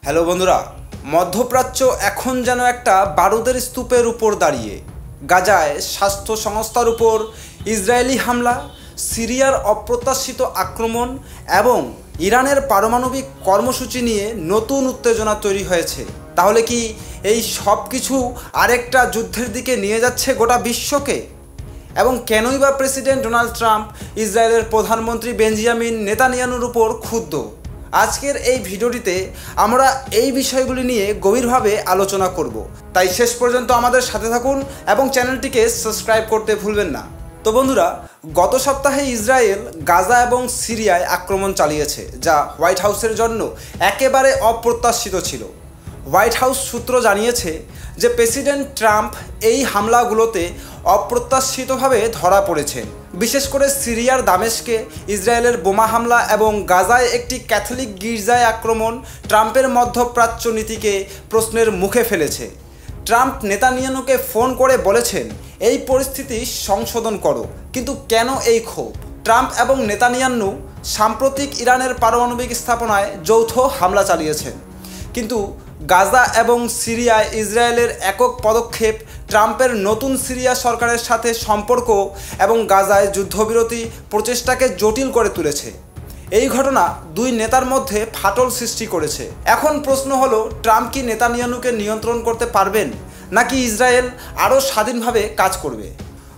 Hello বন্ধুরা, মধ্যপ্রাচ্য এখন যেন একটা বারুদের স্তূপের উপর দাঁড়িয়ে। গাজায় স্বাস্থ্য সংস্থার উপর ইসরায়েলি হামলা, সিরিয়ার অপ্রত্যাশিত আক্রমণ এবং ইরানের পারমাণবিক কর্মসূচি নিয়ে নতুন উত্তেজনা তৈরি হয়েছে। তাহলে কি এই সব কিছু আরেকটা যুদ্ধের দিকে নিয়ে যাচ্ছে গোটা বিশ্বকে? এবং কেনই বা প্রেসিডেন্ট ডোনাল্ড ট্রাম্প ইসরায়েলের প্রধানমন্ত্রী বেঞ্জামিন নেতানিয়াহুর উপর ক্ষুব্ধ? আজকের এই ভিডিওটিতে আমরা এই বিষয়গুলি নিয়ে গভীরভাবে আলোচনা করব, তাই শেষ পর্যন্ত আমাদের সাথে থাকুন এবং চ্যানেলটিকে সাবস্ক্রাইব করতে ভুলবেন না। তো বন্ধুরা, গত সপ্তাহে ইসরায়েল গাজা এবং সিরিয়ায় আক্রমণ চালিয়েছে, যা হোয়াইট হাউসের জন্য একেবারে অপ্রত্যাশিত ছিল। হোয়াইট হাউস সূত্র জানিয়েছে যে প্রেসিডেন্ট ট্রাম্প এই হামলাগুলোতে অপ্রত্যাশিতভাবে ধরা পড়েছেন। বিশেষ করে সিরিয়ার দামেস্কে ইসরায়েলের বোমা হামলা এবং গাজায় একটি ক্যাথলিক গির্জায় আক্রমণ ট্রাম্পের মধ্যপ্রাচ্য নীতিকে প্রশ্নের মুখে ফেলেছে। ট্রাম্প নেতানিয়াহুকে ফোন করে বলেছেন, এই পরিস্থিতি সংশোধন করো। কিন্তু কেন এই ক্ষোভ? ট্রাম্প এবং নেতানিয়াহু সাম্প্রতিক ইরানের পারমাণবিক স্থাপনায় যৌথ হামলা চালিয়েছেন, কিন্তু গাজা এবং সিরিয়ায় ইসরায়েলের একক পদক্ষেপ ট্রাম্পের নতুন সিরিয়া সরকারের সাথে সম্পর্ক এবং গাজায় যুদ্ধবিরতি প্রচেষ্টাকে জটিল করে তুলেছে। এই ঘটনা দুই নেতার মধ্যে ফাটল সৃষ্টি করেছে। এখন প্রশ্ন হলো, ট্রাম্প কি নেতানিয়াহুকে নিয়ন্ত্রণ করতে পারবেন, নাকি ইসরায়েল আরও স্বাধীনভাবে কাজ করবে?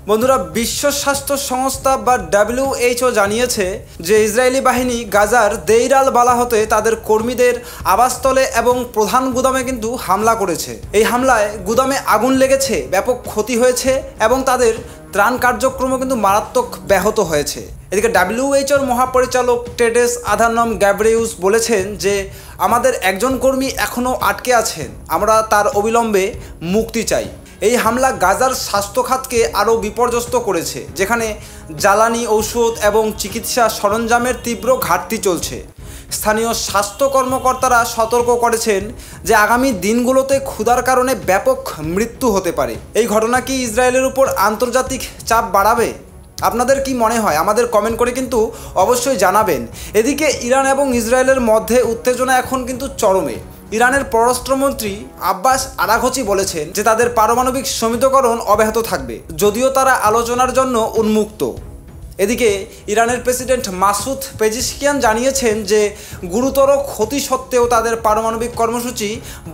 বন্ধুরা, বিশ্ব স্বাস্থ্য সংস্থা বা WHO জানিয়েছে যে ইসরায়েলি বাহিনী গাজার দেইর আল বালাহতে তাদের কর্মীদের আবাসস্থলে এবং প্রধান গুদামে কিন্তু হামলা করেছে। এই হামলায় গুদামে আগুন লেগেছে, ব্যাপক ক্ষতি হয়েছে এবং তাদের ত্রাণ কার্যক্রমও কিন্তু মারাত্মক ব্যাহত হয়েছে। এদিকে WHOর মহাপরিচালক টেড্রোস আধানম গ্যাব্রিয়েসুস বলেছেন যে আমাদের একজন কর্মী এখনও আটকে আছেন, আমরা তার অবিলম্বে মুক্তি চাই। এই হামলা গাজার স্বাস্থ্য খাতকে আরও বিপর্যস্ত করেছে, যেখানে জ্বালানি, ঔষধ এবং চিকিৎসা সরঞ্জামের তীব্র ঘাটতি চলছে। স্থানীয় স্বাস্থ্য কর্মকর্তারা সতর্ক করেছেন যে আগামী দিনগুলোতে ক্ষুধার কারণে ব্যাপক মৃত্যু হতে পারে। এই ঘটনা কি ইসরায়েলের উপর আন্তর্জাতিক চাপ বাড়াবে? আপনাদের কি মনে হয়? আমাদের কমেন্ট করে কিন্তু অবশ্যই জানাবেন। এদিকে ইরান এবং ইসরায়েলের মধ্যে উত্তেজনা এখন কিন্তু চরমে। ইরানের পররাষ্ট্রমন্ত্রী আব্বাস আরাঘচি বলেছেন যে তাদের পারমাণবিক সীমিতকরণ অব্যাহত থাকবে, যদিও তারা আলোচনার জন্য উন্মুক্ত। এদিকে ইরানের প্রেসিডেন্ট মাসুদ পেজিশকিয়ান জানিয়েছেন যে গুরুতর ক্ষতি সত্ত্বেও তাদের পারমাণবিক কর্মসূচি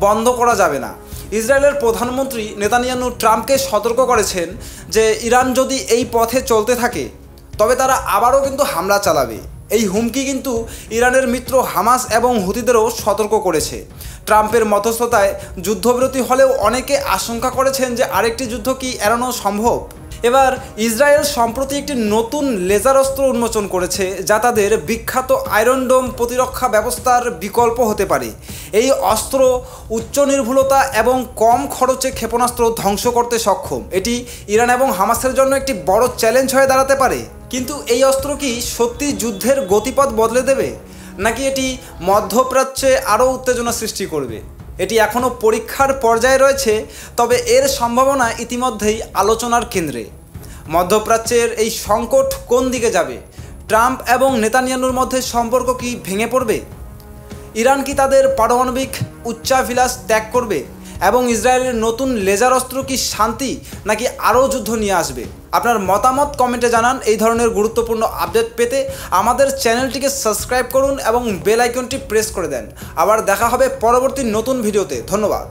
বন্ধ করা যাবে না। ইসরায়েলের প্রধানমন্ত্রী নেতানিয়াহু ট্রাম্পকে সতর্ক করেছেন যে ইরান যদি এই পথে চলতে থাকে তবে তারা আবারও কিন্তু হামলা চালাবে। এই হুমকি কিন্তু ইরানের মিত্র হামাস এবং হুতিদেরও সতর্ক করেছে। ট্রাম্পের মধ্যস্থতায় যুদ্ধবিরতি হলেও অনেকে আশঙ্কা করেছেন যে আরেকটি যুদ্ধ কি এড়ানো সম্ভব? এবার ইসরায়েল সম্প্রতি একটি নতুন লেজার অস্ত্র উন্মোচন করেছে, যা তাদের বিখ্যাত আয়রন ডোম প্রতিরক্ষা ব্যবস্থার বিকল্প হতে পারে। এই অস্ত্র উচ্চ নির্ভুলতা এবং কম খরচে ক্ষেপণাস্ত্র ধ্বংস করতে সক্ষম। এটি ইরান এবং হামাসের জন্য একটি বড় চ্যালেঞ্জ হয়ে দাঁড়াতে পারে। কিন্তু এই অস্ত্র কি সত্যি যুদ্ধের গতিপথ বদলে দেবে, নাকি এটি মধ্যপ্রাচ্যে আরও উত্তেজনা সৃষ্টি করবে? এটি এখনও পরীক্ষার পর্যায়ে রয়েছে, তবে এর সম্ভাবনা ইতিমধ্যেই আলোচনার কেন্দ্রে। মধ্যপ্রাচ্যের এই সংকট কোন দিকে যাবে? ট্রাম্প এবং নেতানিয়াহুর মধ্যে সম্পর্ক কি ভেঙে পড়বে? ইরান কি তাদের পারমাণবিক উচ্চাভিলাষ ত্যাগ করবে? এবং ইসরায়েলের নতুন লেজার অস্ত্র কি শান্তি নাকি আরও যুদ্ধ নিয়ে আসবে? আপনার মতামত কমেন্টে জানান। এই ধরনের গুরুত্বপূর্ণ আপডেট পেতে আমাদের চ্যানেলটিকে সাবস্ক্রাইব করুন এবং বেল আইকনটি প্রেস করে দেন। আবার দেখা হবে পরবর্তী নতুন ভিডিওতে। ধন্যবাদ।